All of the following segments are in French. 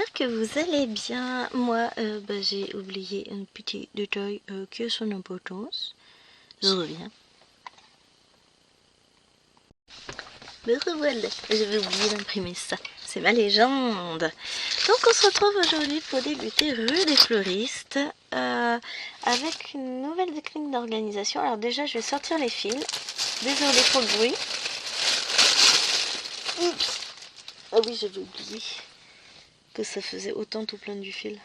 j'espère que vous allez bien. Moi, j'ai oublié un petit détail qui a son importance. Je reviens. Me revoilà, j'avais oublié d'imprimer ça. C'est ma légende. Donc on se retrouve aujourd'hui pour débuter rue des Fleuristes avec une nouvelle décline d'organisation. Alors déjà, je vais sortir les fils. Désolée pour le bruit. Oups. Ah oui, j'avais oublié que ça faisait autant tout plein du fil.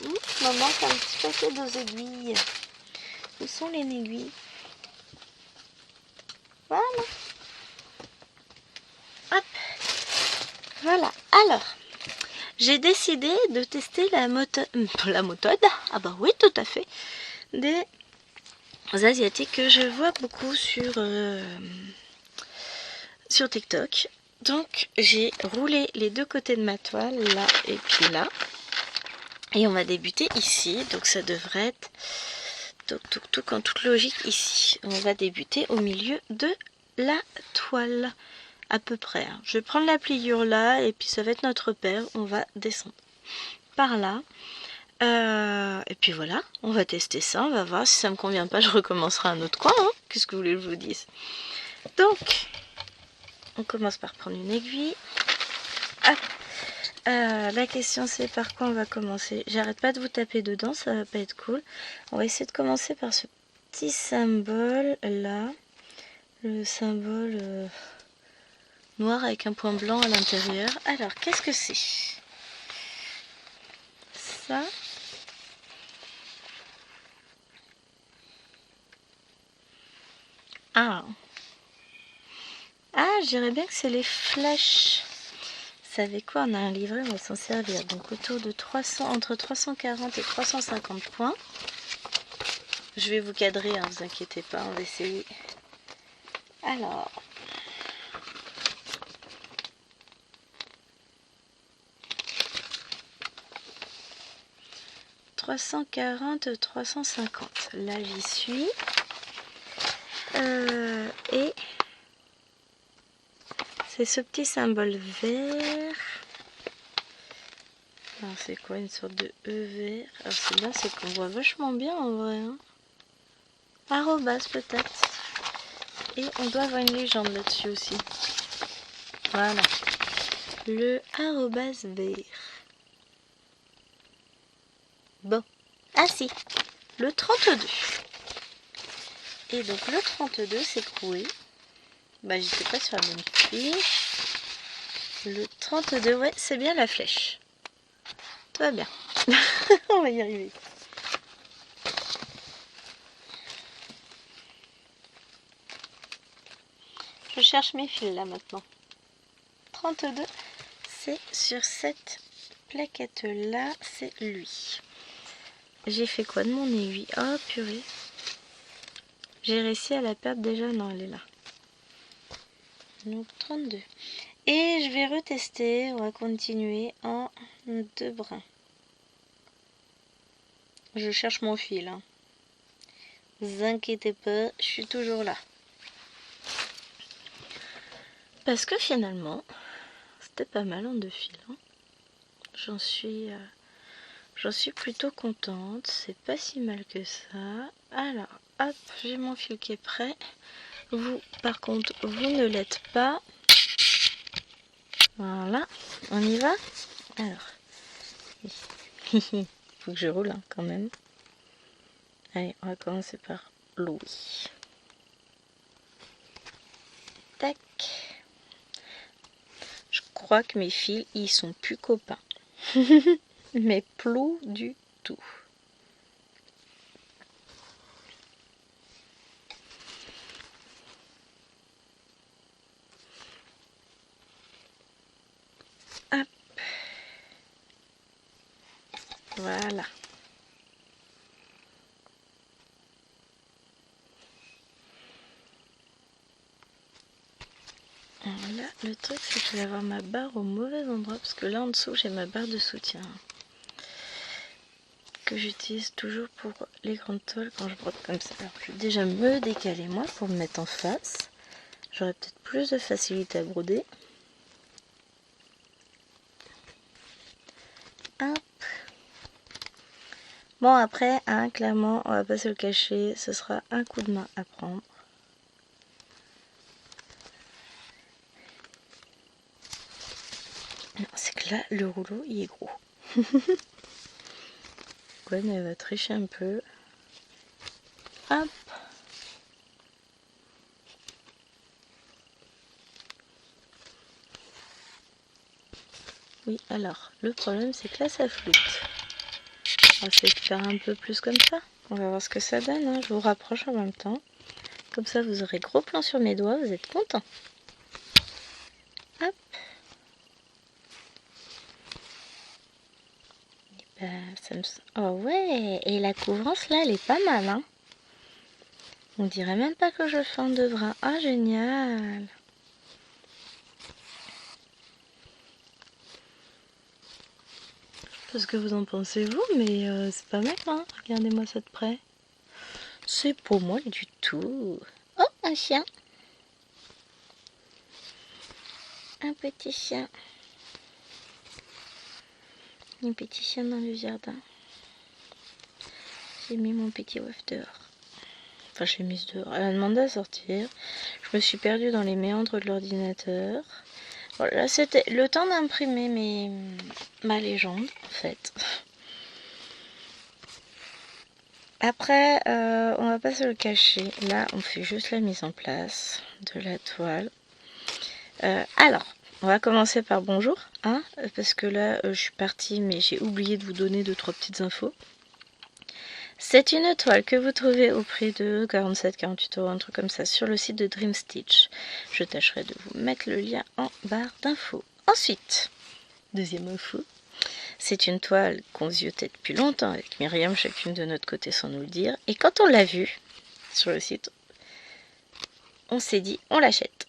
Il me manque un petit paquet d'aiguilles. Où sont les aiguilles? Voilà. Hop. Voilà. Alors, j'ai décidé de tester la méthode. Ah bah oui, tout à fait. Des Asiatiques que je vois beaucoup sur TikTok. Donc, j'ai roulé les deux côtés de ma toile, là et puis là. Et on va débuter ici. Donc, ça devrait être tout en toute logique ici. On va débuter au milieu de la toile. À peu près. Je vais prendre la pliure là et puis ça va être notre repère. On va descendre par là. Et puis voilà, on va tester ça. On va voir si ça me convient pas. Je recommencerai un autre coin. Hein. Qu'est-ce que vous voulez que je vous dise? Donc, on commence par prendre une aiguille. Hop. La question c'est par quoi on va commencer. J'arrête pas de vous taper dedans, ça va pas être cool. On va essayer de commencer par ce petit symbole là. Le symbole noir avec un point blanc à l'intérieur. Alors, qu'est-ce que c'est? Ça. Ah, je dirais bien que c'est les flèches. Vous savez quoi? On a un livret, on va s'en servir. Donc, autour de 300, entre 340 et 350 points. Je vais vous cadrer, hein, vous inquiétez pas, on va essayer. Alors... « 340, 350. Là, j'y suis. Et c'est ce petit symbole vert. C'est quoi, une sorte de E vert? Alors c'est bien, c'est qu'on voit vachement bien en vrai. Hein. Arrobas peut-être. Et on doit avoir une légende là-dessus aussi. Voilà. Le arrobas vert. Bon. Ah si. Le 32. Et donc le 32 c'est quoi? J'étais pas sur la bonne fiche. Le 32, ouais, c'est bien la flèche. Tout va bien. On va y arriver. Je cherche mes fils là maintenant. 32, c'est sur cette plaquette là, c'est lui. J'ai fait quoi de mon aiguille? Oh purée. J'ai réussi à la perdre déjà. Non, elle est là. Donc 32. Et je vais retester. On va continuer en 2 brins. Je cherche mon fil. Hein. Vous inquiétez pas, je suis toujours là. Parce que finalement, c'était pas mal en 2 fils. Hein. J'en suis plutôt contente. C'est pas si mal que ça. Alors, hop, j'ai mon fil qui est prêt. Vous, par contre, vous ne l'êtes pas. Voilà, on y va. Alors, il faut que je roule hein, quand même. Allez, on va commencer par Louis. Tac. Je crois que mes fils, ils sont plus copains. Mais plus du tout. Hop. Voilà. Alors là, le truc, c'est que je vais avoir ma barre au mauvais endroit. Parce que là, en dessous, j'ai ma barre de soutien. Que j'utilise toujours pour les grandes toiles quand je brode comme ça. Alors, je vais déjà me décaler, moi, pour me mettre en face. J'aurai peut-être plus de facilité à broder. Bon après, hein, clairement, on va pas se le cacher, ce sera un coup de main à prendre. Non, c'est que là, le rouleau, il est gros. Gwen, elle va tricher un peu. Hop. Oui, alors, le problème, c'est que là, ça floute. On va essayer de faire un peu plus comme ça. On va voir ce que ça donne, hein. Je vous rapproche en même temps. Comme ça, vous aurez gros plan sur mes doigts, vous êtes contents. Hop. Et ben, ça me... Oh ouais, et la couvrance, là, elle est pas mal, hein. On dirait même pas que je fends de bras. Ah, génial. Je sais pas ce que vous en pensez, vous, mais c'est pas mal, hein. Regardez-moi ça de près. C'est pour moi du tout. Oh, un chien. Un petit chien. Un petit chien dans le jardin. J'ai mis mon petit waf dehors. Enfin, j'ai mis dehors. Elle a demandé à sortir. Je me suis perdue dans les méandres de l'ordinateur. Voilà, c'était le temps d'imprimer ma légende, en fait. Après, on va pas se le cacher. Là, on fait juste la mise en place de la toile. Alors, on va commencer par bonjour, hein, parce que là, je suis partie, mais j'ai oublié de vous donner 2-3 petites infos. C'est une toile que vous trouvez au prix de 47-48 €, un truc comme ça, sur le site de Dream Stitch. Je tâcherai de vous mettre le lien en barre d'infos. Ensuite, deuxième info, c'est une toile qu'on ziotait depuis longtemps avec Myriam, chacune de notre côté sans nous le dire. Et quand on l'a vue sur le site, on s'est dit, on l'achète.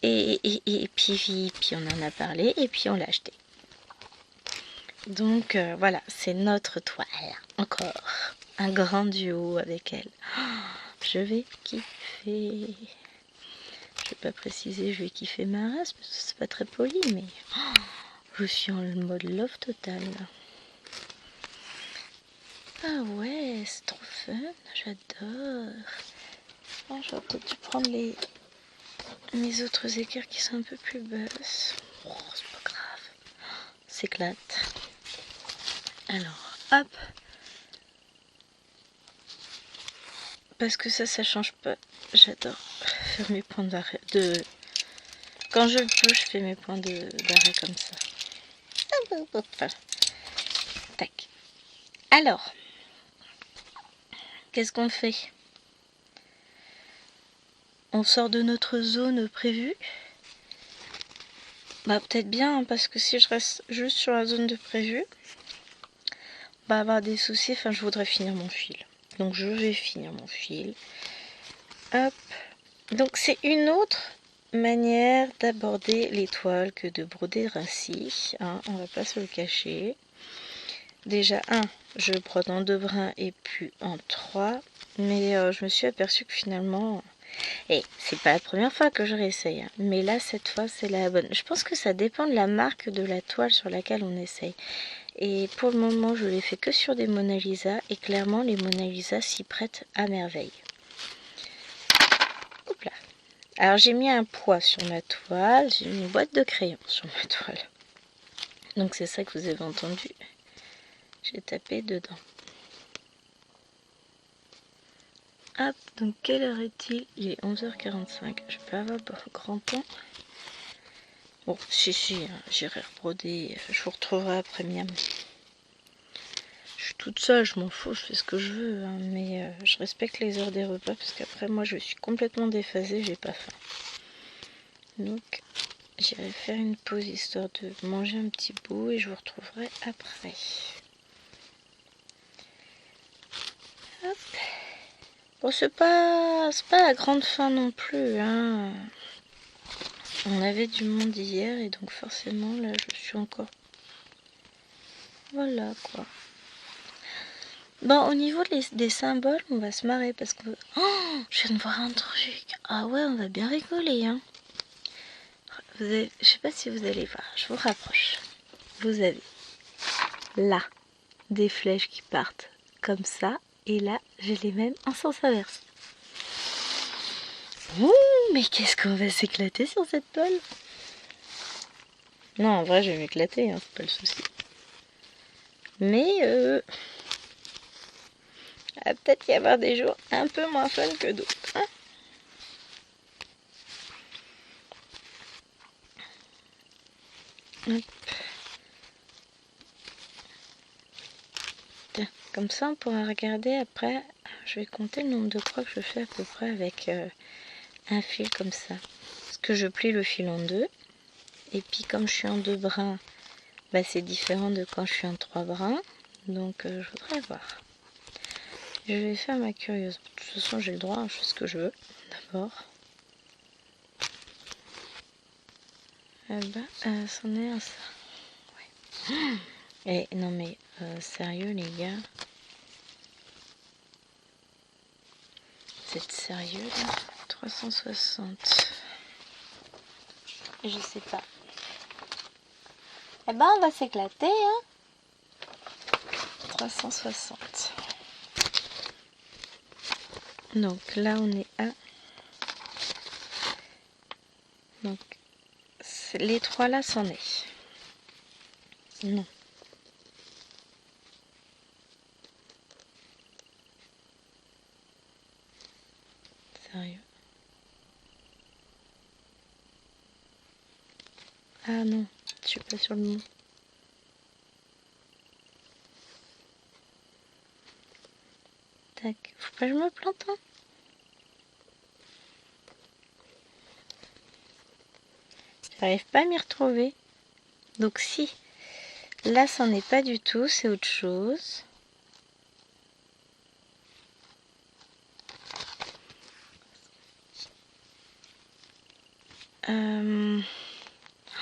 Et puis on en a parlé et puis on l'a acheté. Donc voilà, c'est notre toile, encore. Un grand duo avec elle. Oh, je vais kiffer. Je vais pas préciser, je vais kiffer ma race, parce que c'est pas très poli, mais oh, je suis en mode love total. Ah ouais, c'est trop fun, j'adore. Oh, j'aurais peut-être dû prendre mes autres équerres qui sont un peu plus basses. Oh, c'est pas grave. S'éclate. Alors, hop. Parce que ça change pas. J'adore faire mes points d'arrêt. Quand je le peux, je fais mes points d'arrêt comme ça. Voilà. Tac. Alors, qu'est-ce qu'on fait? On sort de notre zone prévue. Bah peut-être bien, hein, parce que si je reste juste sur la zone de prévu, bah avoir des soucis, enfin je voudrais finir mon fil. Donc je vais finir mon fil. Hop. Donc c'est une autre manière d'aborder les toiles que de broder ainsi, hein, on va pas se le cacher. Déjà je brode en 2 brins et puis en 3, mais je me suis aperçue que finalement, et c'est pas la première fois que je réessaye, hein, mais là cette fois c'est la bonne. Je pense que ça dépend de la marque de la toile sur laquelle on essaye. Et pour le moment je l'ai fait que sur des Mona Lisa, et clairement les Mona Lisa s'y prêtent à merveille. Hop là. Alors j'ai mis un poids sur ma toile, j'ai mis une boîte de crayons sur ma toile. Donc c'est ça que vous avez entendu. J'ai tapé dedans. Hop, donc quelle heure est-il? Il est 11h45. Je peux avoir grand temps. Bon, si, hein, j'irai rebroder. Je vous retrouverai après miam. Je suis toute seule, je m'en fous, je fais ce que je veux. Hein, mais je respecte les heures des repas parce qu'après moi je suis complètement déphasée, j'ai pas faim. Donc j'irai faire une pause histoire de manger un petit bout et je vous retrouverai après. Hop. Bon, c'est pas la grande fin non plus, hein. On avait du monde hier et donc forcément là je suis encore... Voilà quoi. Bon, au niveau des symboles, on va se marrer parce que... Oh, je viens de voir un truc. Ah ouais, on va bien rigoler, hein. Je sais pas si vous allez voir, je vous rapproche. Vous avez là des flèches qui partent comme ça. Et là, je les mets en sens inverse. Ouh, mais qu'est-ce qu'on va s'éclater sur cette toile? Non, en vrai, je vais m'éclater, hein, c'est pas le souci. Mais il va peut-être y avoir des jours un peu moins fun que d'autres. Hein. Hop. Tiens, comme ça, on pourra regarder après. Je vais compter le nombre de croix que je fais à peu près avec un fil comme ça. Parce que je plie le fil en deux. Et puis comme je suis en 2 brins, bah, c'est différent de quand je suis en 3 brins. Donc je voudrais voir. Je vais faire ma curieuse. De toute façon, j'ai le droit, je fais ce que je veux. D'abord. Eh ben, c'en est un ça. Ouais. Et non mais, sérieux les gars. Vous êtes sérieux là? 360. Je sais pas. Eh ben, on va s'éclater, hein. 360. Donc là, on est à... Donc, les trois là, c'en est. Non. Sérieux. Ah non, je suis pas sur le mot. Tac, faut pas que je me plante, hein. J'arrive pas à m'y retrouver. Donc si, là, c'en est pas du tout, c'est autre chose.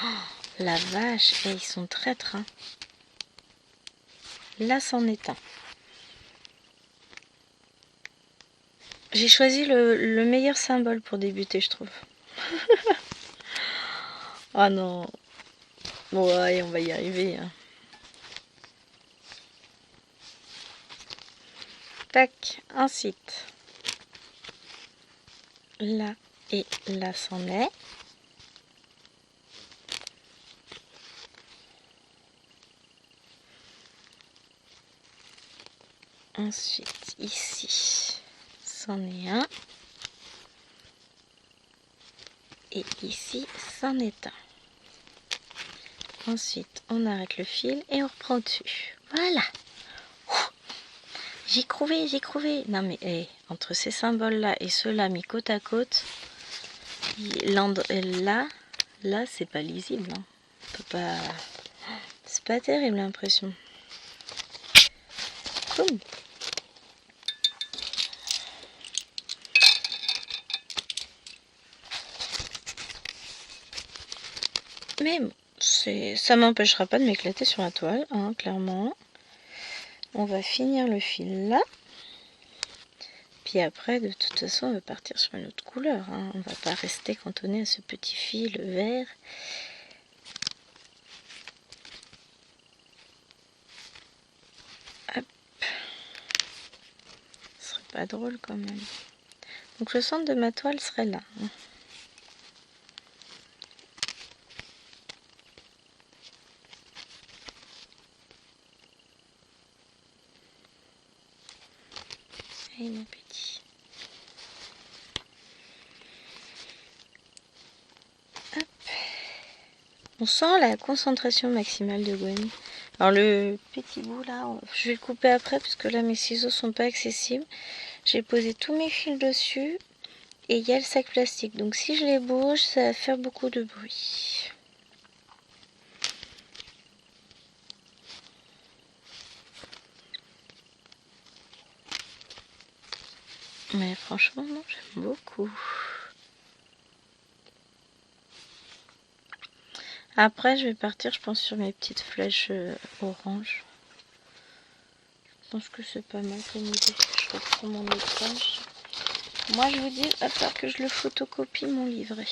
Oh, la vache, et ils sont traîtres, hein. Là, c'en est un. J'ai choisi le meilleur symbole pour débuter, je trouve. Oh non. Ouais, on va y arriver. Hein. Tac, ensuite. Là et là, c'en est. Ensuite, ici, c'en est un. Et ici, c'en est un. Ensuite, on arrête le fil et on reprend dessus. Voilà. J'y crouvais, j'y crouvais. Non mais, hey, entre ces symboles-là et ceux-là mis côte à côte, là, c'est pas lisible. Hein. On peut pas... C'est pas terrible l'impression. Cool. Mais ça m'empêchera pas de m'éclater sur la toile, hein, clairement. On va finir le fil là. Puis après, de toute façon, on va partir sur une autre couleur. Hein. On va pas rester cantonné à ce petit fil vert. Hop. Ce serait pas drôle quand même. Donc le centre de ma toile serait là. Hein. Allez mon petit. Hop. On sent la concentration maximale de Gwen. Alors le petit bout là, je vais le couper après parce que là mes ciseaux sont pas accessibles. J'ai posé tous mes fils dessus et il y a le sac plastique. Donc si je les bouge, ça va faire beaucoup de bruit. Mais franchement, non, j'aime beaucoup. Après, je vais partir, je pense, sur mes petites flèches orange. Je pense que c'est pas mal comme idée. Je reprends mon métrage. Moi, je vous dis, il va falloir que je le photocopie mon livret.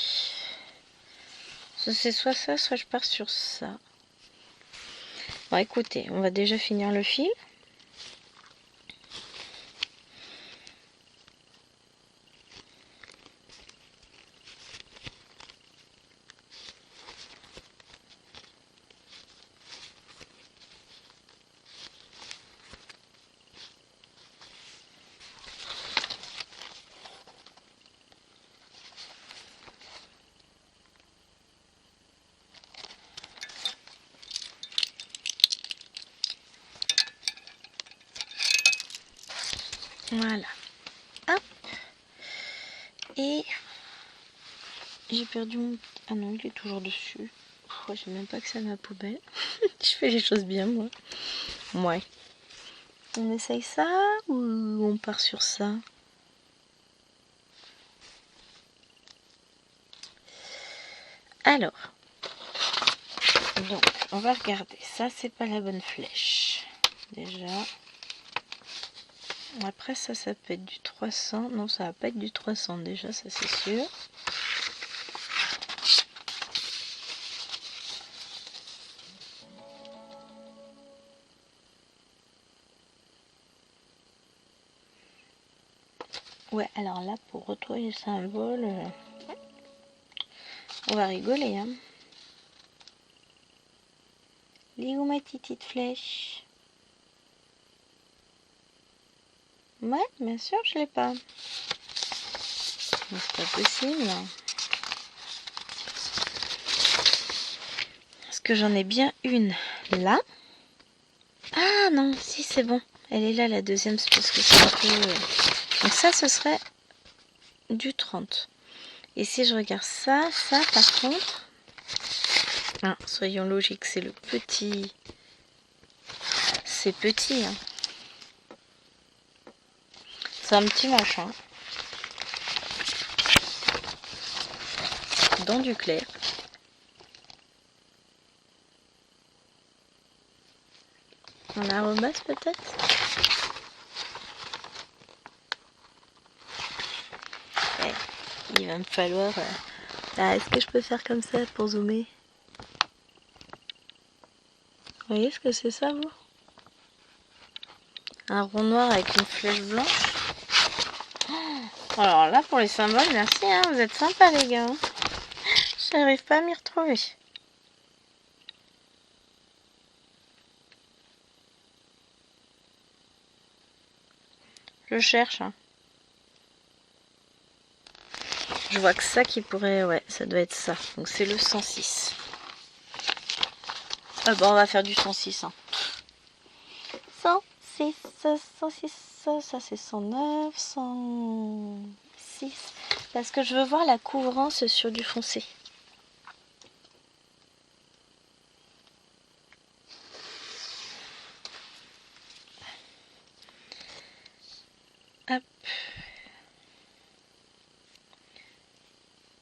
C'est soit ça, soit je pars sur ça. Bon, écoutez, on va déjà finir le fil. Voilà. Hop. Et j'ai perdu mon... Ah non, il est toujours dessus. Oh, je sais même pas que c'est ma poubelle. Je fais les choses bien, moi. Ouais. On essaye ça ou on part sur ça? Alors, donc, on va regarder. Ça, c'est pas la bonne flèche. Déjà. Après, ça peut être du 300. Non, ça va pas être du 300 déjà, ça c'est sûr. Ouais, alors là, pour retrouver le symbole, on va rigoler, hein. Elle est où ma petite flèche? Ouais, bien sûr, je l'ai pas. Mais c'est pas possible. Parce que j'en ai bien une là. Ah non, si c'est bon. Elle est là, la deuxième, c'est parce que c'est un peu... Donc ça, ce serait du 30. Et si je regarde ça par contre... Ah, soyons logiques, c'est le petit... C'est petit, hein. C'est un petit machin. Dans du clair. En arrobas peut-être? Ouais, il va me falloir... Ah, est-ce que je peux faire comme ça pour zoomer? Vous voyez ce que c'est ça, vous? Un rond noir avec une flèche blanche. Alors là, pour les symboles, merci, hein, vous êtes sympas les gars. J'arrive pas à m'y retrouver. Je cherche, hein. Je vois que ça qui pourrait... Ouais, ça doit être ça. Donc c'est le 106. Ah bon, on va faire du 106, hein. 106, 106, ça c'est 109, 106. Parce que je veux voir la couvrance sur du foncé. Hop.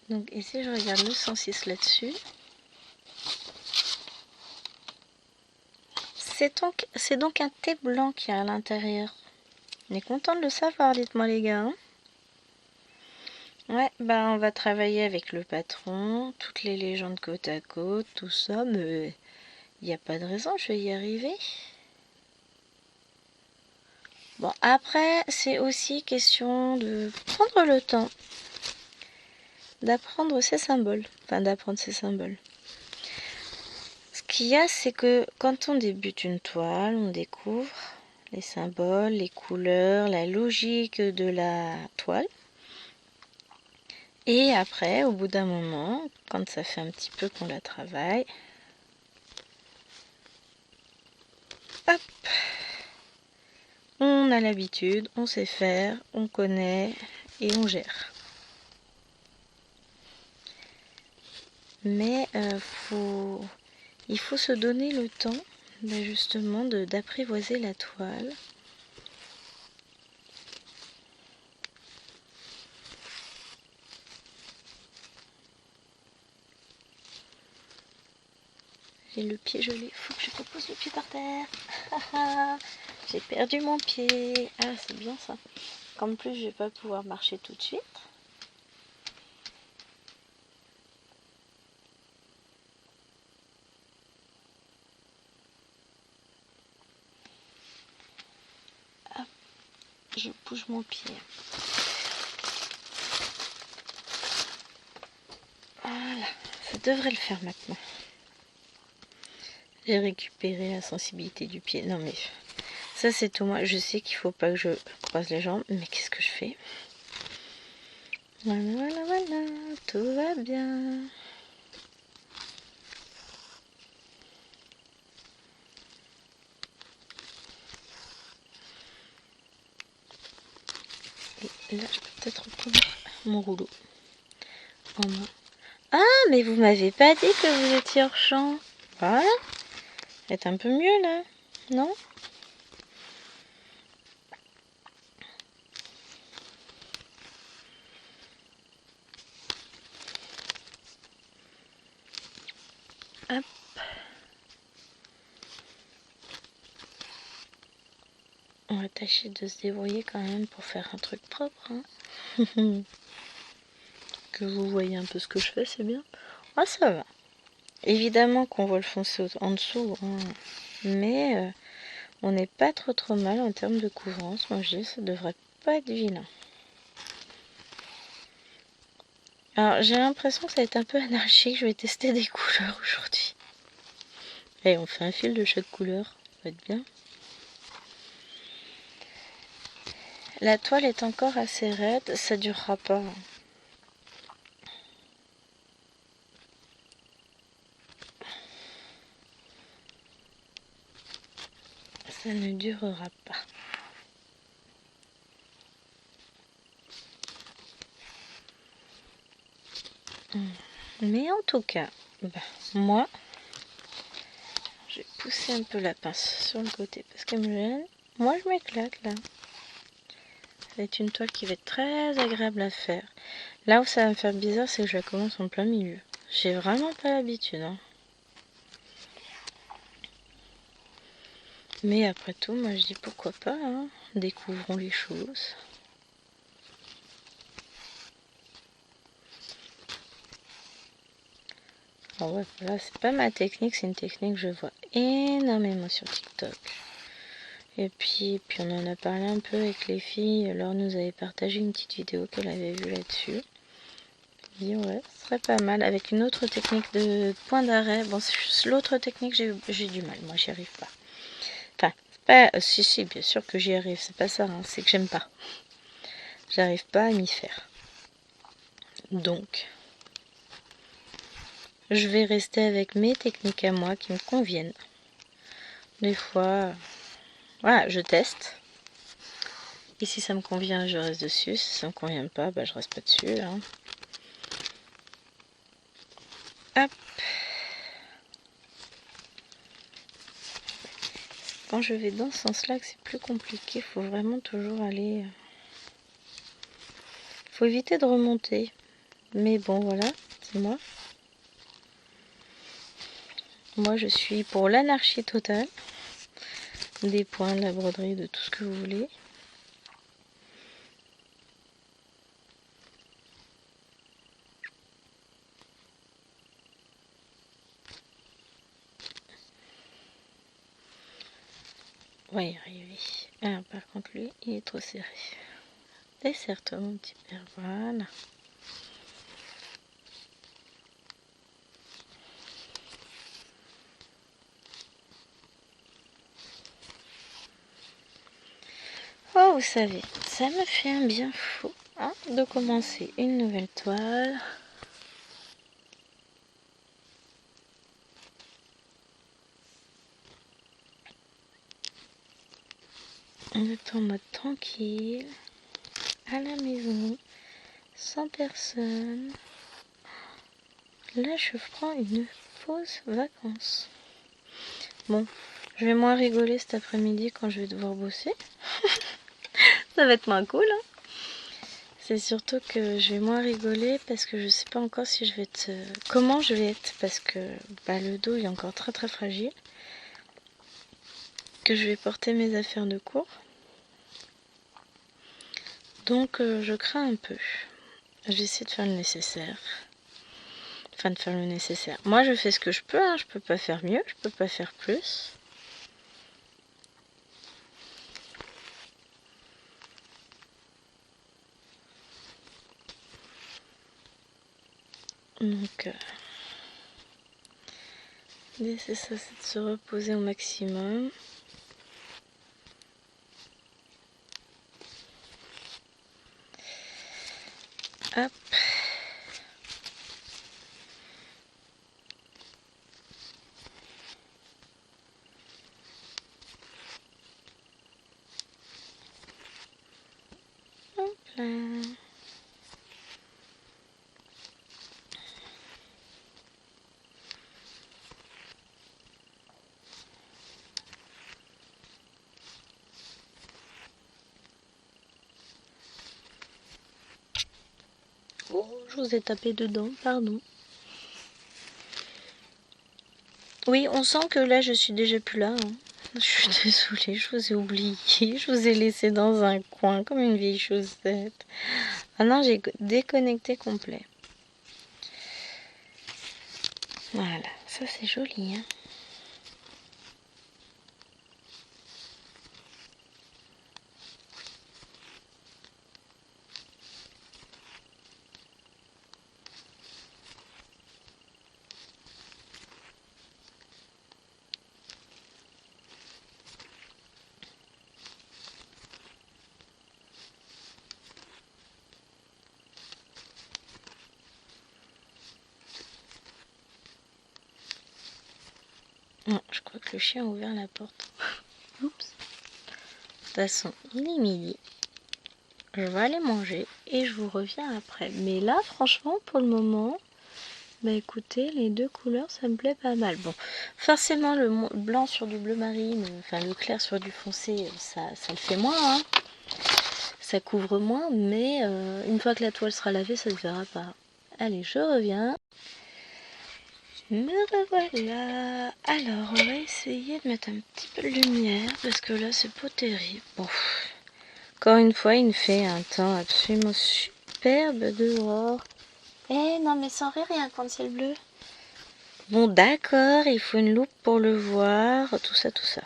Donc ici je regarde le 106 là-dessus. C'est donc un thé blanc qui est à l'intérieur. On est content de le savoir, dites-moi les gars. Hein. Ouais, bah on va travailler avec le patron, toutes les légendes côte à côte, tout ça, mais il n'y a pas de raison, je vais y arriver. Bon, après, c'est aussi question de prendre le temps d'apprendre ces symboles. Enfin, d'apprendre ces symboles. Ce qu'il y a, c'est que quand on débute une toile, on découvre les symboles, les couleurs, la logique de la toile. Et après, au bout d'un moment, quand ça fait un petit peu qu'on la travaille, hop, on a l'habitude, on sait faire, on connaît et on gère. Mais il faut se donner le temps justement d'apprivoiser la toile. J'ai le pied gelé, faut que je repose le pied par terre. J'ai perdu mon pied. Ah, c'est bien ça. Comme plus, je vais pas pouvoir marcher tout de suite. Hop, je bouge mon pied. Voilà, ça devrait le faire maintenant. J'ai récupéré la sensibilité du pied. Non mais ça c'est tout moi. Je sais qu'il faut pas que je croise les jambes, mais qu'est-ce que je fais? Voilà, voilà, tout va bien. là, je peux peut-être reprendre mon rouleau en main. Ah, mais vous m'avez pas dit que vous étiez hors champ. Voilà. C'est un peu mieux là, non? Hop. On va tâcher de se débrouiller quand même pour faire un truc propre. Hein. Que vous voyez un peu ce que je fais, c'est bien. Ah, ça va. Évidemment qu'on voit le foncé en dessous, hein. Mais on n'est pas trop mal en termes de couvrance. Moi je dis ça devrait pas être vilain. Alors j'ai l'impression que ça va être un peu anarchique. Je vais tester des couleurs aujourd'hui. Et on fait un fil de chaque couleur. Ça va être bien. La toile est encore assez raide. Ça durera pas. Ça ne durera pas. Mais en tout cas, moi, je vais pousser un peu la pince sur le côté parce qu'elle me gêne. Moi, je m'éclate là. Ça va être une toile qui va être très agréable à faire. Là où ça va me faire bizarre, c'est que je la commence en plein milieu. J'ai vraiment pas l'habitude. Hein. Mais après tout, moi je dis pourquoi pas. Hein. Découvrons les choses. Alors ouais, voilà, c'est pas ma technique, c'est une technique que je vois énormément sur TikTok. Et puis on en a parlé un peu avec les filles. Laure nous avait partagé une petite vidéo qu'elle avait vue là-dessus. Elle dit ouais, ce serait pas mal. Avec une autre technique de point d'arrêt. Bon, l'autre technique, j'ai du mal. Moi, j'y arrive pas. Enfin, pas, si, bien sûr que j'y arrive. C'est pas ça, hein, c'est que j'aime pas. J'arrive pas à m'y faire. Donc, je vais rester avec mes techniques à moi qui me conviennent. Des fois, voilà, je teste. Et si ça me convient, je reste dessus. Si ça me convient pas, je reste pas dessus. Hein. Hop. Quand je vais dans ce sens-là, que c'est plus compliqué, il faut vraiment toujours aller... faut éviter de remonter. Mais bon, voilà, c'est moi. Moi, je suis pour l'anarchie totale. Des points, de la broderie, de tout ce que vous voulez. On va y arriver. Ah, par contre, lui, il est trop serré. Desserre-toi, mon petit père. Voilà. Oh, vous savez, ça me fait un bien fou hein, de commencer une nouvelle toile. On est en mode tranquille, à la maison, sans personne. Là, je prends une pause vacances. Bon, je vais moins rigoler cet après-midi quand je vais devoir bosser. Ça va être moins cool. Hein. C'est surtout que je vais moins rigoler parce que je sais pas encore si je vais être... comment je vais être parce que le dos est encore très fragile. Que je vais porter mes affaires de cours. Donc je crains un peu. Je vais essayer de faire le nécessaire. Enfin de faire le nécessaire. Moi je fais ce que je peux, hein. Je peux pas faire mieux, je peux pas faire plus. Donc l'idée c'est ça, c'est de se reposer au maximum. Hop. Hop là. je vous ai tapé dedans, pardon. Oui, on sent que là, je suis déjà plus là. Hein. Je suis désolée, je vous ai oublié. Je vous ai laissé dans un coin comme une vieille chaussette. Ah non, j'ai déconnecté complet. Voilà, ça c'est joli. Hein. Non, je crois que le chien a ouvert la porte. Oups. De toute façon, il est midi. Je vais aller manger et je vous reviens après. Mais là, franchement, pour le moment, bah écoutez, les deux couleurs, ça me plaît pas mal. Bon, forcément, le blanc sur du bleu marine, enfin le clair sur du foncé, ça le fait moins, hein. Ça couvre moins, mais une fois que la toile sera lavée, ça ne se verra pas. Allez, je reviens. Me revoilà. Alors, on va essayer de mettre un petit peu de lumière, parce que là, c'est pas terrible. Bon, encore une fois, il me fait un temps absolument superbe dehors. Eh non, mais sans rire, il y a un coin de ciel bleu. Bon, d'accord, il faut une loupe pour le voir, tout ça, tout ça.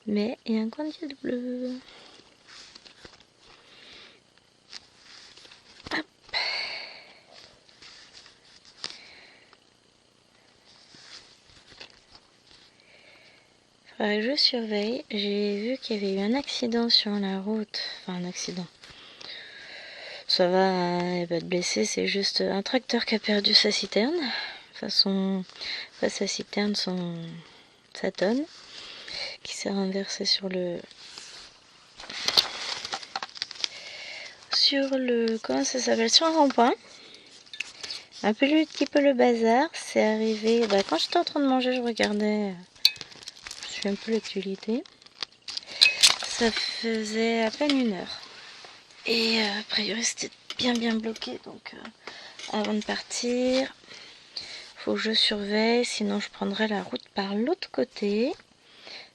Mais il y a un coin de ciel bleu. Hop. Faudrait que je surveille. J'ai vu qu'il y avait eu un accident sur la route. Enfin, un accident. Ça va, il n'y a pas de blessé, c'est juste un tracteur qui a perdu sa citerne. Enfin, sa citerne, sa tonne, qui s'est renversée sur le... comment ça s'appelle? Sur un rond-point. Un petit peu le bazar. C'est arrivé... Bah, quand j'étais en train de manger, je regardais... Je suis un peu l'actualité. Ça faisait à peine 1 heure. Et a priori, c'était bien bloqué. Donc, avant de partir... Faut que je surveille, sinon je prendrai la route par l'autre côté.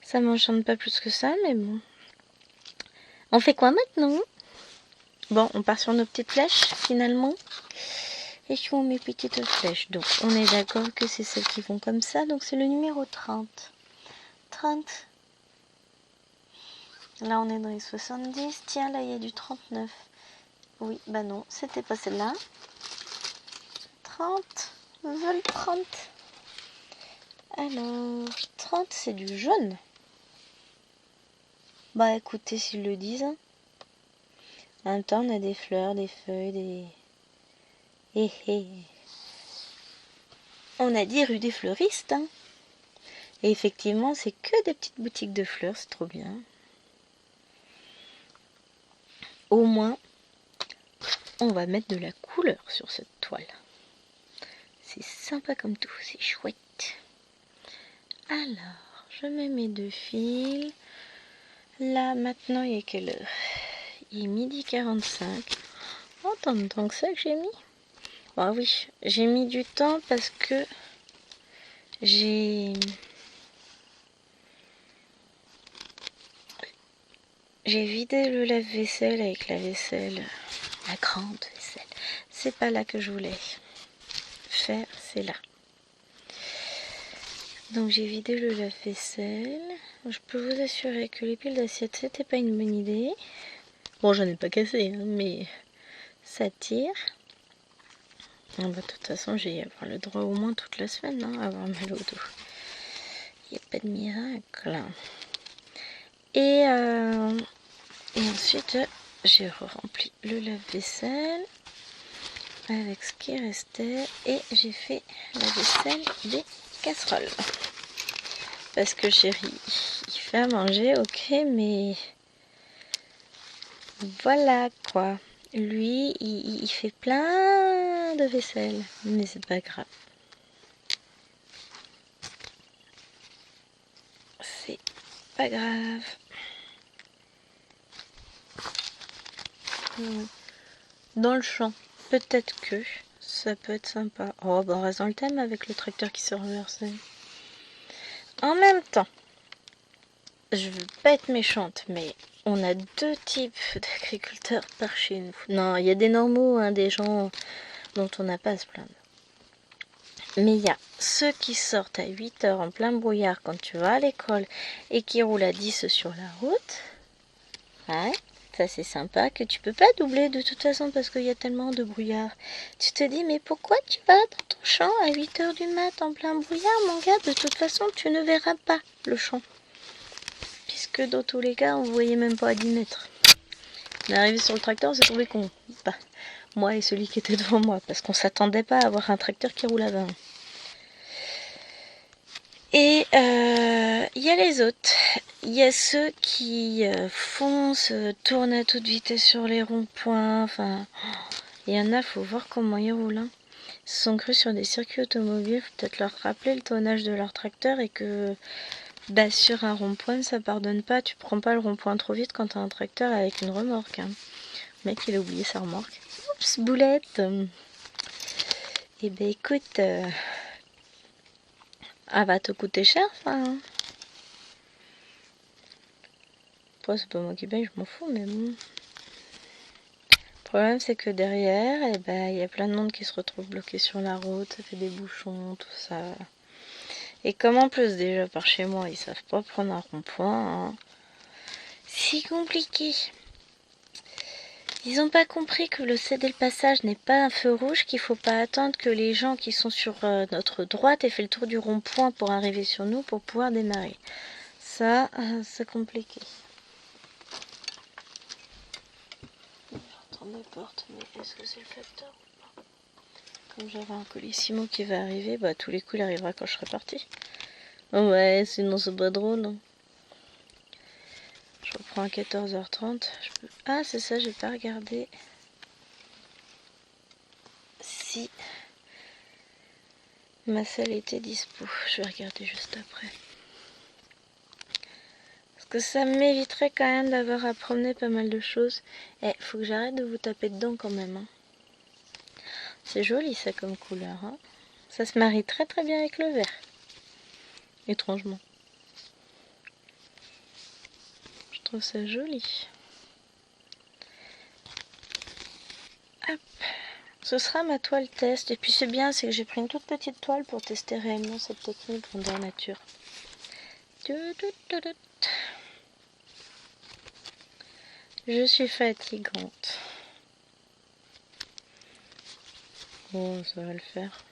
Ça m'enchante pas plus que ça, mais bon. On fait quoi maintenant? Bon, on part sur nos petites flèches, finalement. Et je fais mes petites flèches. Donc, on est d'accord que c'est celles qui vont comme ça. Donc, c'est le numéro 30. 30. Là, on est dans les 70. Tiens, là, il y a du 39. Oui, bah non, c'était pas celle-là. 30. Vol 30. Alors, 30, c'est du jaune. Bah écoutez, s'ils le disent. En même temps, on a des fleurs, des feuilles, des... On a dit rue des fleuristes. Hein. Et effectivement, c'est que des petites boutiques de fleurs, c'est trop bien. Au moins, on va mettre de la couleur sur cette toile. C'est sympa comme tout, c'est chouette. Alors, je mets mes 2 fils. Là, maintenant, il est quelle heure? Il est 12h45. Oh, tant de temps que ça que j'ai mis. Ah oui, j'ai mis du temps parce que j'ai vidé le lave-vaisselle avec la vaisselle, la grande vaisselle. C'est pas là que je voulais faire, c'est là. Donc j'ai vidé le lave-vaisselle. Je peux vous assurer que les piles d'assiettes, c'était pas une bonne idée. Bon, j'en ai pas cassé, hein, mais ça tire. Ah bah, de toute façon, j'ai avoir le droit au moins toute la semaine, hein, à avoir mal au dos. Il n'y a pas de miracle. Et ensuite, j'ai rempli le lave-vaisselle avec ce qui restait et j'ai fait la vaisselle des casseroles. Parce que chéri, il fait à manger, ok, mais voilà quoi. Lui, il fait plein de vaisselle, mais c'est pas grave. C'est pas grave. Dans le champ. peut-être que ça peut être sympa. Oh, bah on reste dans le thème avec le tracteur qui se reverse. En même temps, je veux pas être méchante, mais on a deux types d'agriculteurs par chez nous. Non, il y a des normaux, hein, des gens dont on n'a pas à se plaindre. Mais il y a ceux qui sortent à 8 heures en plein brouillard quand tu vas à l'école et qui roulent à 10 sur la route. Ouais, ça c'est sympa que tu peux pas doubler de toute façon parce qu'il y a tellement de brouillard. Tu te dis mais pourquoi tu vas dans ton champ à 8 heures du mat en plein brouillard mon gars? De toute façon tu ne verras pas le champ. Puisque dans tous les cas on ne voyait même pas à 10 mètres. On est arrivé sur le tracteur, on s'est trouvé con. Bah, moi et celui qui était devant moi parce qu'on s'attendait pas à avoir un tracteur qui roule à 20. Et il y a les autres. Il y a ceux qui foncent, tournent à toute vitesse sur les ronds-points. Enfin, il y en a, faut voir comment ils roulent. Hein. Ils se sont crus sur des circuits automobiles. Faut peut-être leur rappeler le tonnage de leur tracteur et que bah, sur un rond-point, ça pardonne pas. Tu prends pas le rond-point trop vite quand t'as un tracteur avec une remorque. Hein. Le mec, il a oublié sa remorque. Oups, boulette. Eh ben écoute... Ah, va te coûter cher, ça. Hein. Après, c'est pas moi qui paye, je m'en fous, mais bon. Le problème, c'est que derrière, eh ben, y a plein de monde qui se retrouve bloqué sur la route, ça fait des bouchons, tout ça. Et comme en plus, déjà, par chez moi, ils savent pas prendre un rond-point, hein, c'est compliqué. Ils ont pas compris que le céder le passage n'est pas un feu rouge, qu'il faut pas attendre que les gens qui sont sur notre droite aient fait le tour du rond-point pour arriver sur nous pour pouvoir démarrer. Ça, c'est compliqué. J'entends mes portes, mais est-ce que c'est le facteur ou pas? Comme j'avais un colissimo qui va arriver, bah tous les coups il arrivera quand je serai parti. Oh ouais, sinon c'est pas drôle. Hein. Je reprends à 14h30. Ah, c'est ça, j'ai pas regardé si ma selle était dispo. Je vais regarder juste après. Parce que ça m'éviterait quand même d'avoir à promener pas mal de choses. Eh, faut que j'arrête de vous taper dedans quand même. Hein. C'est joli ça comme couleur. Hein. Ça se marie très très bien avec le vert. Étrangement. Je trouve ça joli. Hop. Ce sera ma toile test. Et puis c'est bien, c'est que j'ai pris une toute petite toile pour tester réellement cette technique grandeur nature. Je suis fatigante. Oh, ça va le faire.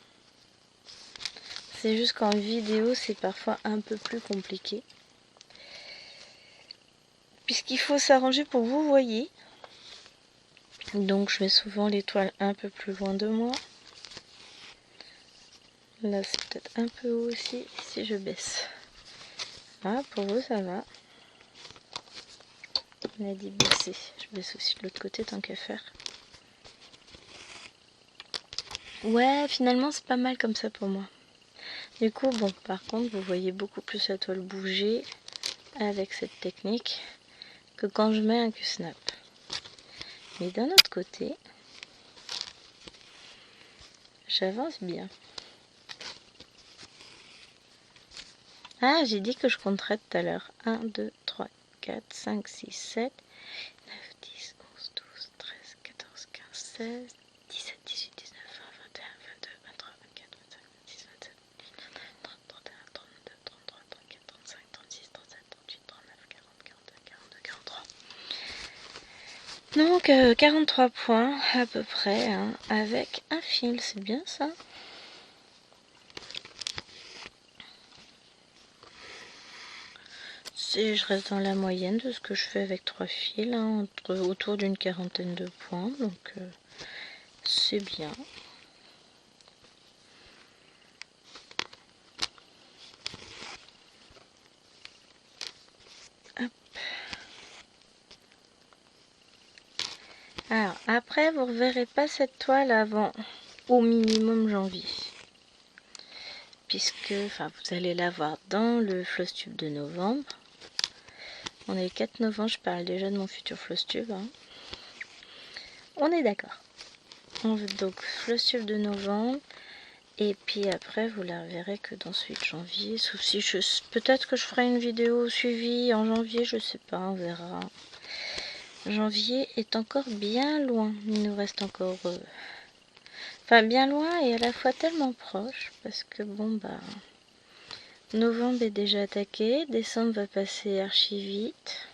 C'est juste qu'en vidéo, c'est parfois un peu plus compliqué. Puisqu'il faut s'arranger pour que vous voyez. Donc je mets souvent les toiles un peu plus loin de moi. Là c'est peut-être un peu haut aussi si je baisse. Ah, pour vous ça va. On a dit baisser. Je baisse aussi de l'autre côté tant qu'à faire. Ouais, finalement c'est pas mal comme ça pour moi. Du coup, bon, par contre, vous voyez beaucoup plus la toile bouger avec cette technique que quand je mets un Q-snap. Mais d'un autre côté, j'avance bien. Ah, j'ai dit que je compterais tout à l'heure. 1, 2, 3, 4, 5, 6, 7, 9, 10, 11, 12, 13, 14, 15, 16, 17, 18, 19, 20, 21, 22, 23, 24, 25, 26, 27, 29, 30, 31, 32, 33, 34, 35, 36, 37, 38, 39, 40, 42, 42, 43. Donc 43 points à peu près, hein, avec un fil, c'est bien ça. Je reste dans la moyenne de ce que je fais avec 3 fils, hein, autour d'une quarantaine de points, donc c'est bien. Hop. Alors après vous ne reverrez pas cette toile avant au minimum janvier. Puisque vous allez la voir dans le floss tube de novembre. On est le 4 novembre, je parle déjà de mon futur floss tube. Hein. On est d'accord. Donc floss-tube de novembre. Et puis après, vous la reverrez que dans celui de janvier. Sauf si peut-être que je ferai une vidéo suivie en janvier, je sais pas, on verra. Janvier est encore bien loin. Il nous reste encore... Enfin, bien loin et à la fois tellement proche. Parce que bon, bah... Novembre est déjà attaqué. Décembre va passer archi vite.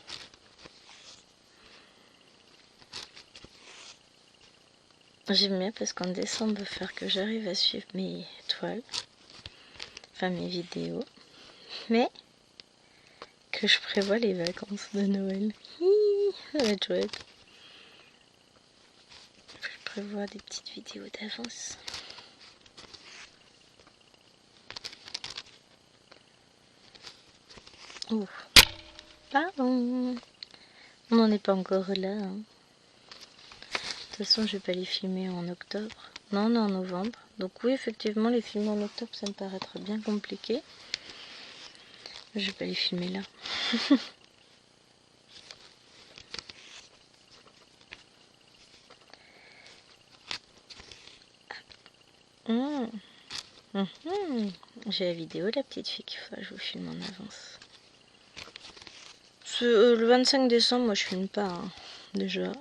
J'aime bien parce qu'en décembre, il va faire que j'arrive à suivre mes toiles. Enfin, mes vidéos. Mais que je prévois les vacances de Noël. Ça va être chouette. Je prévois des petites vidéos d'avance. Oh, pardon. On n'en est pas encore là. Hein. De toute façon, je vais pas les filmer en octobre. Non, on est en novembre. Donc oui, effectivement, les filmer en octobre, ça me paraîtrait bien compliqué. Je vais pas les filmer là. J'ai la vidéo de la petite fille qu'il faut que je vous filme en avance. Le 25 décembre, moi je filme pas, hein, déjà.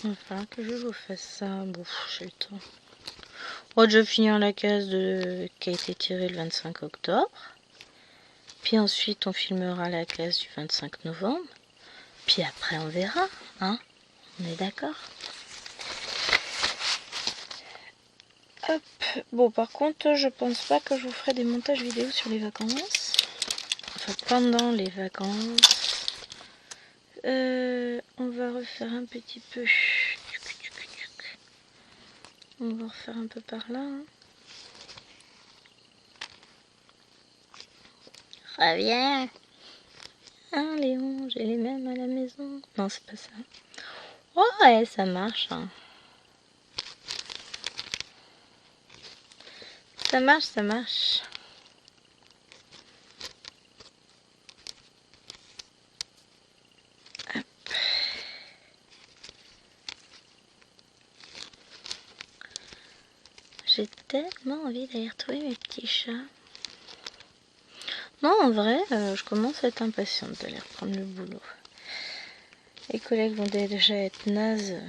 Il va falloir que je vous fasse ça. Bon, j'ai le temps. On va déjà finir la case qui a été tirée le 25 octobre. Puis ensuite, on filmera la case du 25 novembre. Puis après, on verra, hein. On est d'accord? Hop. Bon, par contre, je pense pas que je vous ferai des montages vidéo sur les vacances. Enfin, pendant les vacances. On va refaire un petit peu. On va refaire un peu par là. Hein. Reviens. Ah, Léon, j'ai les mêmes à la maison. Non, c'est pas ça. Oh, ouais, ça marche. Hein. Ça marche, ça marche. Hop. J'ai tellement envie d'aller retrouver mes petits chats. Non, en vrai, je commence à être impatiente d'aller reprendre le boulot. Les collègues vont déjà être nazes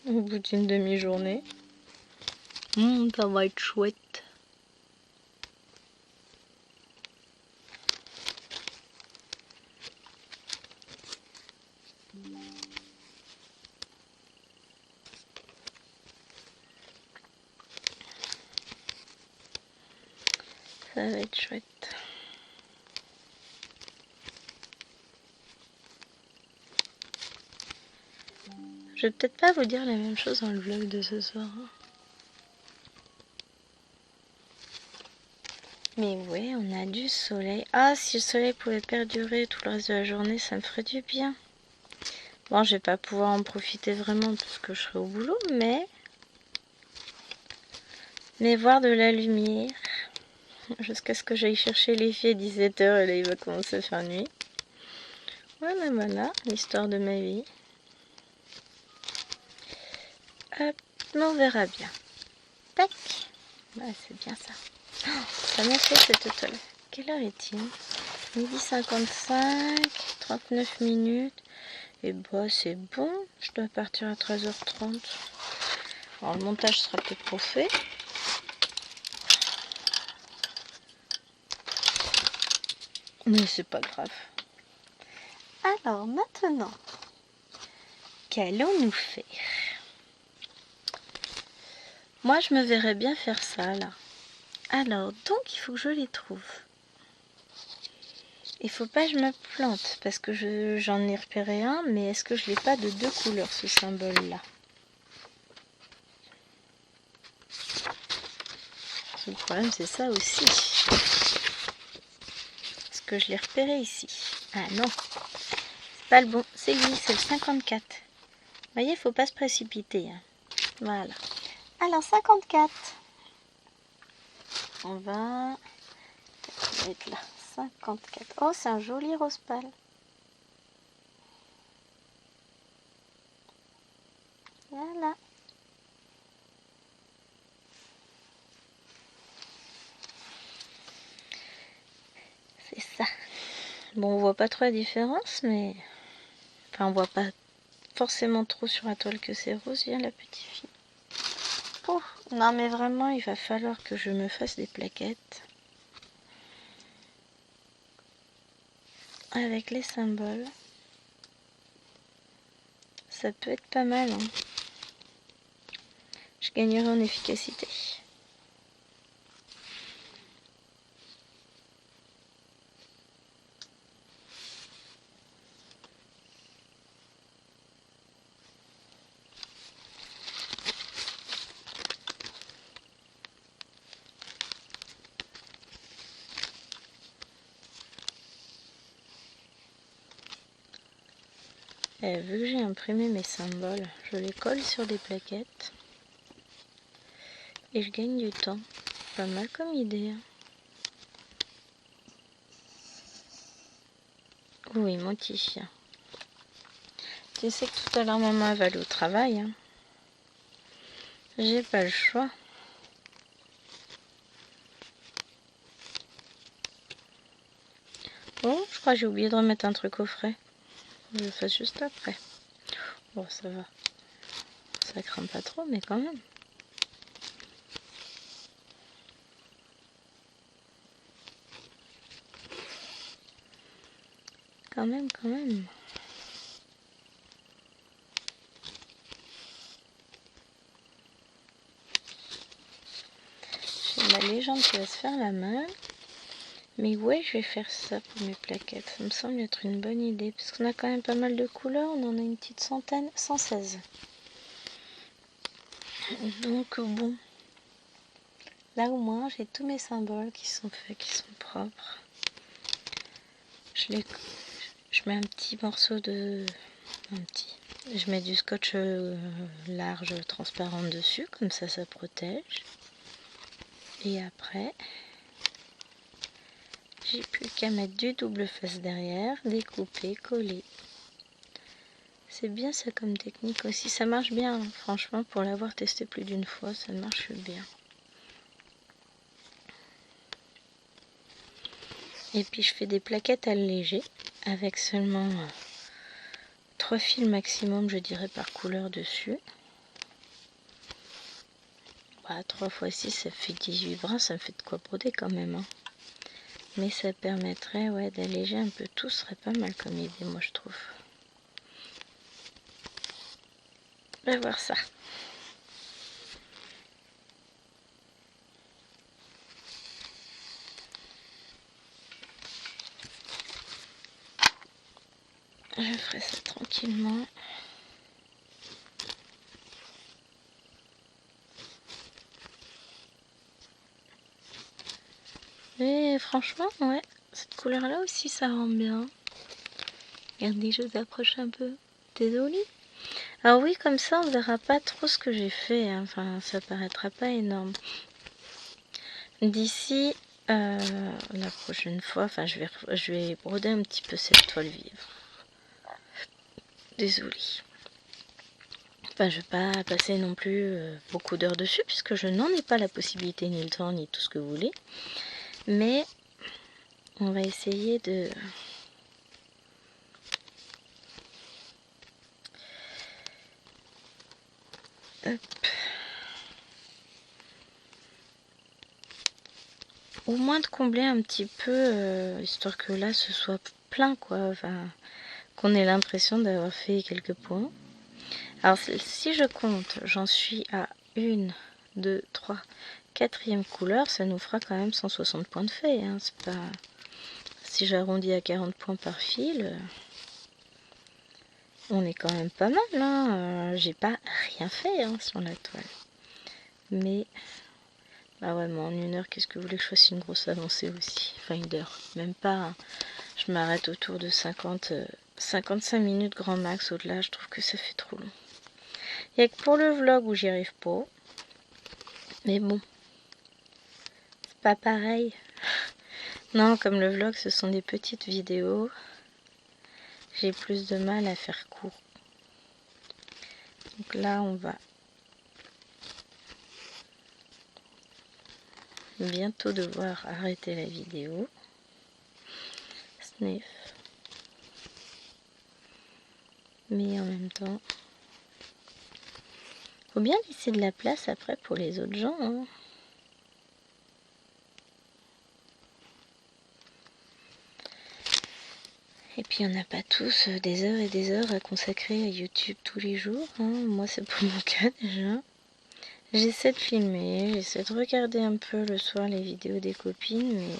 au bout d'une demi-journée. Ça va être chouette. Ça va être chouette. Je vais peut-être pas vous dire la même chose dans le vlog de ce soir. Mais ouais, on a du soleil. Ah, si le soleil pouvait perdurer tout le reste de la journée, ça me ferait du bien. Bon, je vais pas pouvoir en profiter vraiment parce que je serai au boulot, mais voir de la lumière jusqu'à ce que j'aille chercher les filles à 17 h et là il va commencer à faire nuit. Voilà, l'histoire de ma vie. Hop, on verra bien. Tac. Bah, c'est bien ça. Oh, ça m'a fait cette toile. Quelle heure est-il? 12h55, 39 minutes. Et bah c'est bon, je dois partir à 13h30. Alors le montage sera peut-être trop fait. Mais c'est pas grave. Alors maintenant, qu'allons-nous faire? Moi je me verrais bien faire ça là. Alors donc il faut que je les trouve. Il faut pas que je me plante parce que j'en ai repéré un, mais est-ce que je l'ai pas de deux couleurs ce symbole là? Le problème c'est ça aussi. Est-ce que je l'ai repéré ici? Ah non, c'est pas le bon, c'est lui, c'est le 54. Vous voyez, il faut pas se précipiter. Hein. Voilà. Alors 54. On va mettre là. 54. Oh, c'est un joli rose pâle. Bon, on voit pas trop la différence, mais... Enfin, on voit pas forcément trop sur la toile que c'est rose. Viens, la petite fille. Oh, non, mais vraiment, il va falloir que je me fasse des plaquettes. Avec les symboles. Ça peut être pas mal, hein. Je gagnerai en efficacité. Et vu que j'ai imprimé mes symboles, je les colle sur des plaquettes. Et je gagne du temps. Pas mal comme idée, hein. Oui, mon petit chien. Tu sais que tout à l'heure, maman va aller au travail, hein. J'ai pas le choix. Oh, je crois que j'ai oublié de remettre un truc au frais. Je le fais juste après. Bon, ça va. Ça craint pas trop, mais quand même. Quand même, quand même. J'ai ma légende qui va se faire la main. Mais ouais, je vais faire ça pour mes plaquettes. Ça me semble être une bonne idée. Parce qu'on a quand même pas mal de couleurs. On en a une petite centaine. 116. Donc bon. Là au moins, j'ai tous mes symboles qui sont faits, qui sont propres. Je mets un petit morceau de... Je mets du scotch large transparent dessus. Comme ça protège. Et après... J'ai plus qu'à mettre du double face derrière, découper, coller. C'est bien ça comme technique aussi, ça marche bien, hein. Franchement pour l'avoir testé plus d'une fois, ça marche bien. Et puis je fais des plaquettes allégées avec seulement 3 fils maximum, je dirais, par couleur dessus. 3 x 6 ça fait 18 brins, ça me fait de quoi broder quand même, hein. Mais ça permettrait d'alléger un peu tout, ce serait pas mal comme idée, moi je trouve. On va voir ça. Je ferai ça tranquillement. Et franchement, ouais, cette couleur-là aussi, ça rend bien. Regardez, je vous approche un peu. Désolée. Alors oui, comme ça, on verra pas trop ce que j'ai fait, hein. Enfin, ça paraîtra pas énorme. D'ici la prochaine fois, enfin, je vais broder un petit peu cette toile vive. Désolée. Enfin, je vais pas passer non plus beaucoup d'heures dessus, puisque je n'en ai pas la possibilité, ni le temps, ni tout ce que vous voulez. Mais on va essayer de... Hop. Au moins de combler un petit peu, histoire que là, ce soit plein, quoi. Enfin, qu'on ait l'impression d'avoir fait quelques points. Alors, si je compte, j'en suis à 1, 2, 3, 4e couleur, ça nous fera quand même 160 points de fait, hein. C'est pas... Si j'arrondis à 40 points par fil, on est quand même pas mal, hein. J'ai pas rien fait, hein, sur la toile. Mais... Ah ouais, mais en 1 heure, qu'est-ce que vous voulez que je fasse une grosse avancée aussi? Enfin, 1 heure, même pas, hein. Je m'arrête autour de 55 minutes grand max. Au-delà, je trouve que ça fait trop long. Il n'y a que pour le vlog où j'y arrive pas. Mais bon, c'est pas pareil. Non, comme le vlog, ce sont des petites vidéos. J'ai plus de mal à faire court. Donc là, on va bientôt devoir arrêter la vidéo. Sniff. Mais en même temps, faut bien laisser de la place après pour les autres gens, hein. Et puis on n'a pas tous des heures et des heures à consacrer à YouTube tous les jours, hein. Moi c'est pas mon cas déjà. J'essaie de filmer, j'essaie de regarder un peu le soir les vidéos des copines, mais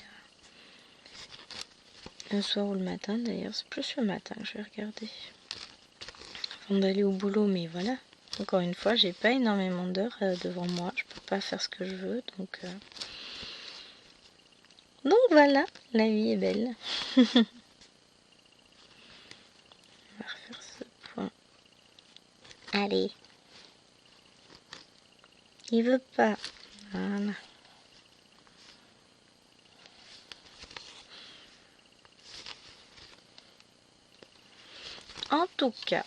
le soir ou le matin d'ailleurs, c'est plus le matin que je vais regarder. Avant d'aller au boulot, mais voilà. Encore une fois, j'ai pas énormément d'heures devant moi, je peux pas faire ce que je veux, donc voilà, la vie est belle. On va refaire ce point. Allez. Il veut pas. Voilà. En tout cas,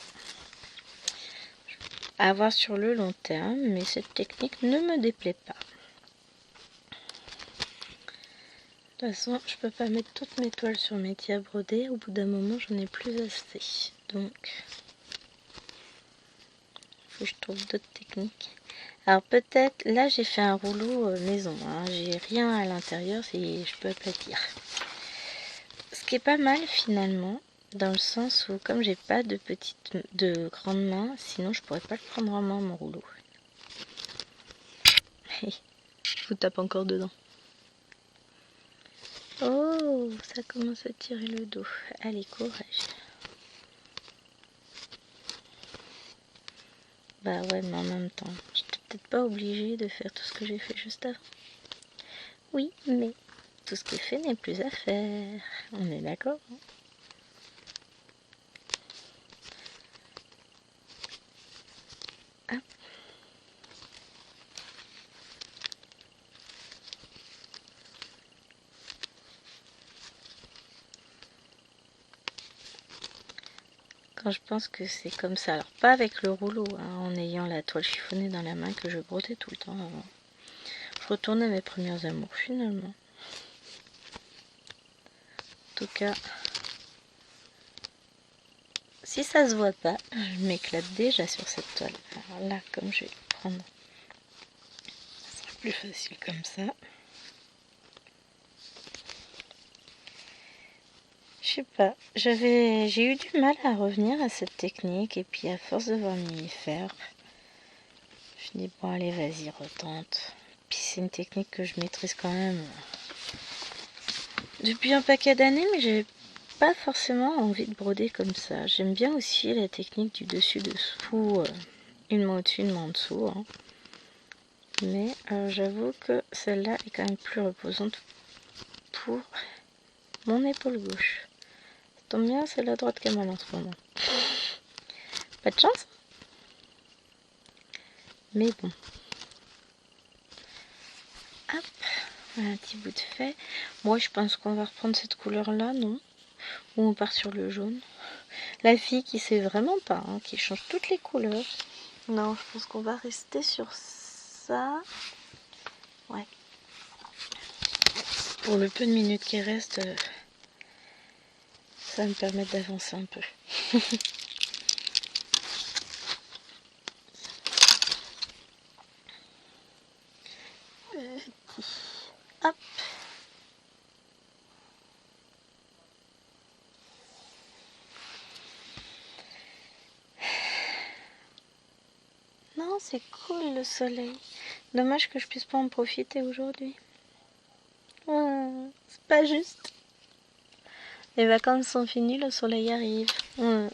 à voir sur le long terme, mais cette technique ne me déplaît pas. De toute façon, je peux pas mettre toutes mes toiles sur métier à broder. Au bout d'un moment, j'en ai plus assez. Donc, faut que je trouve d'autres techniques. Alors peut-être, là j'ai fait un rouleau maison. Hein. J'ai rien à l'intérieur, je peux aplatir. Ce qui est pas mal finalement, dans le sens où comme j'ai pas de grandes mains, sinon je pourrais pas le prendre en main mon rouleau. Je vous tape encore dedans. Oh, ça commence à tirer le dos. Allez, courage. Bah ouais, mais en même temps, j'étais peut-être pas obligée de faire tout ce que j'ai fait juste avant. Oui, mais tout ce qui est fait n'est plus à faire. On est d'accord, hein? Hop. Quand je pense que c'est comme ça, alors pas avec le rouleau, hein, en ayant la toile chiffonnée dans la main que je brodais tout le temps avant. Je retourne à mes premiers amours finalement. En tout cas, si ça se voit pas, je m'éclate déjà sur cette toile. Alors là, comme je vais le prendre, ça sera plus facile comme ça. Je sais pas, j'ai eu du mal à revenir à cette technique et puis à force de voir m'y faire, je dis bon allez vas-y retente. Puis c'est une technique que je maîtrise quand même depuis un paquet d'années, mais j'avais pas forcément envie de broder comme ça. J'aime bien aussi la technique du dessus-dessous, une main au-dessus, une main en dessous. Hein. Mais j'avoue que celle-là est quand même plus reposante pour mon épaule gauche. Ça tombe bien, c'est la droite qui a mal en ce moment. Pas de chance. Mais bon. Hop, voilà un petit bout de fait. Moi, je pense qu'on va reprendre cette couleur-là, non? Ou on part sur le jaune. La fille qui sait vraiment pas, hein, qui change toutes les couleurs. Non, je pense qu'on va rester sur ça. Ouais. Pour le peu de minutes qui restent, ça va me permettre d'avancer un peu. Hop. Non, c'est cool le soleil. Dommage que je puisse pas en profiter aujourd'hui. C'est pas juste. Les vacances sont finies, le soleil arrive. Il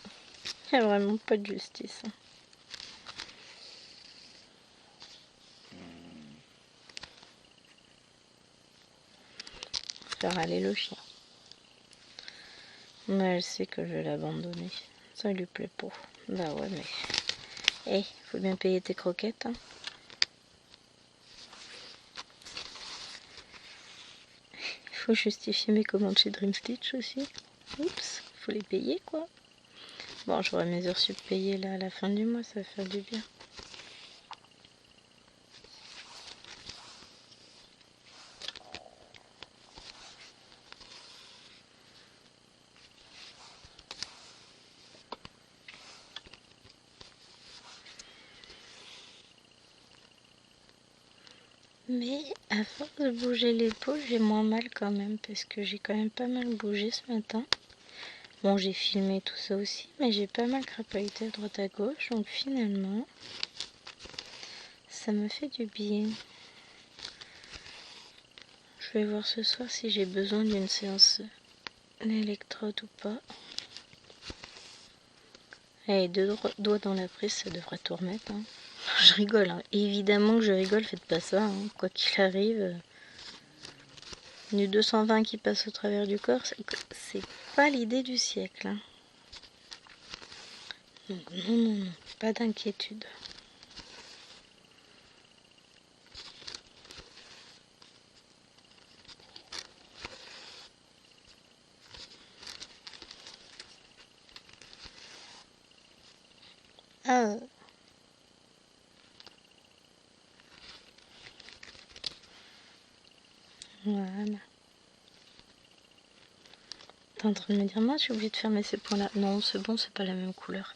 n'y a vraiment pas de justice. Faire aller le chien. Mais elle sait que je vais l'abandonner. Ça lui plaît pas. Bah ouais, mais... Eh, faut bien payer tes croquettes, hein. Faut justifier mes commandes chez Dream Stitch aussi. Oups, faut les payer, quoi. Bon, j'aurai mes heures sup payées là à la fin du mois, ça va faire du bien. Mais à force de bouger l'épaule, j'ai moins mal quand même, parce que j'ai quand même pas mal bougé ce matin. Bon, j'ai filmé tout ça aussi, mais j'ai pas mal crapahuté à droite à gauche, donc finalement, ça me fait du bien. Je vais voir ce soir si j'ai besoin d'une séance d'électrode ou pas. Allez, 2 doigts dans la prise, ça devrait tout remettre. Hein. Je rigole, hein. Évidemment que je rigole, faites pas ça. Hein. Quoi qu'il arrive, du 220 qui passe au travers du corps, c'est pas l'idée du siècle. Hein. Donc non, pas d'inquiétude. Ah. Voilà. T'es en train de me dire, moi, je suis obligée de fermer ces points-là. Non, c'est bon, c'est pas la même couleur.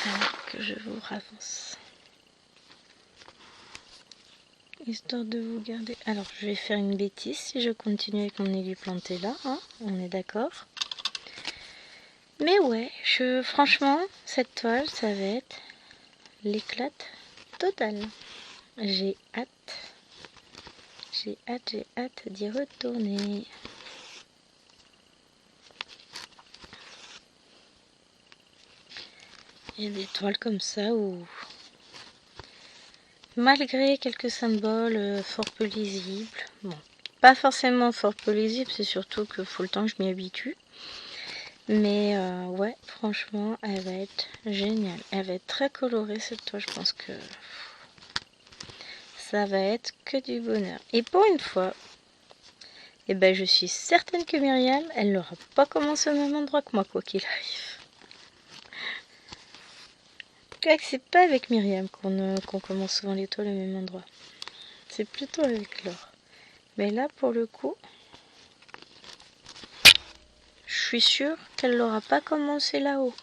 Alors que je vous ravance. Histoire de vous garder... Alors, je vais faire une bêtise si je continue avec mon aiguille plantée là. Hein, on est d'accord. Mais ouais, franchement, cette toile, ça va être l'éclate totale. J'ai hâte. J'ai hâte d'y retourner. Il y a des toiles comme ça où, malgré quelques symboles fort peu lisibles, bon, pas forcément fort peu lisibles, c'est surtout qu'il faut le temps que je m'y habitue. Mais ouais, franchement, elle va être géniale. Elle va être très colorée cette toile, je pense que ça va être que du bonheur. Et pour une fois, eh ben, je suis certaine que Myriam, elle n'aura pas commencé au même endroit que moi, quoi qu'il arrive. C'est pas avec Myriam qu'on commence souvent les toiles au même endroit. C'est plutôt avec Laure. Mais là, pour le coup, je suis sûre qu'elle n'aura pas commencé là-haut.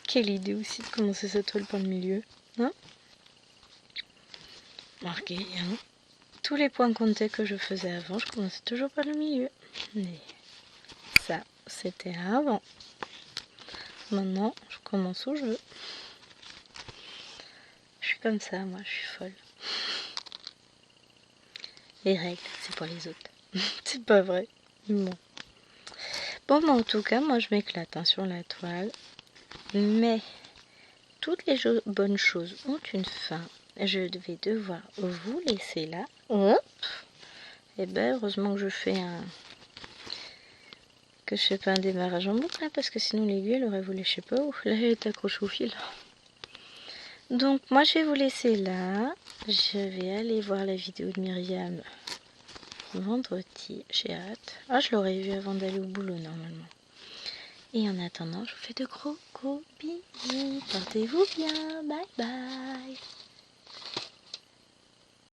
Quelle idée aussi de commencer sa toile par le milieu. Hein? Marquez, hein? Tous les points comptés que je faisais avant, je commençais toujours par le milieu. Mais ça, c'était avant. Maintenant, je commence où je veux. Je suis comme ça, moi, je suis folle. Les règles, c'est pour les autres. C'est pas vrai. Bon. Bon, mais en tout cas, moi, je m'éclate hein, sur la toile. Mais toutes les bonnes choses ont une fin. Je vais devoir vous laisser là. Hop. Et ben, heureusement que je fais pas un démarrage en boucle, hein, parce que sinon l'aiguille, elle aurait voulu, je sais pas où. Là, elle est accrochée au fil. Donc, moi, je vais vous laisser là. Je vais aller voir la vidéo de Myriam vendredi. J'ai hâte. Ah, je l'aurais vu avant d'aller au boulot, normalement. Et en attendant, je vous fais de gros bisous. Portez-vous bien. Bye bye.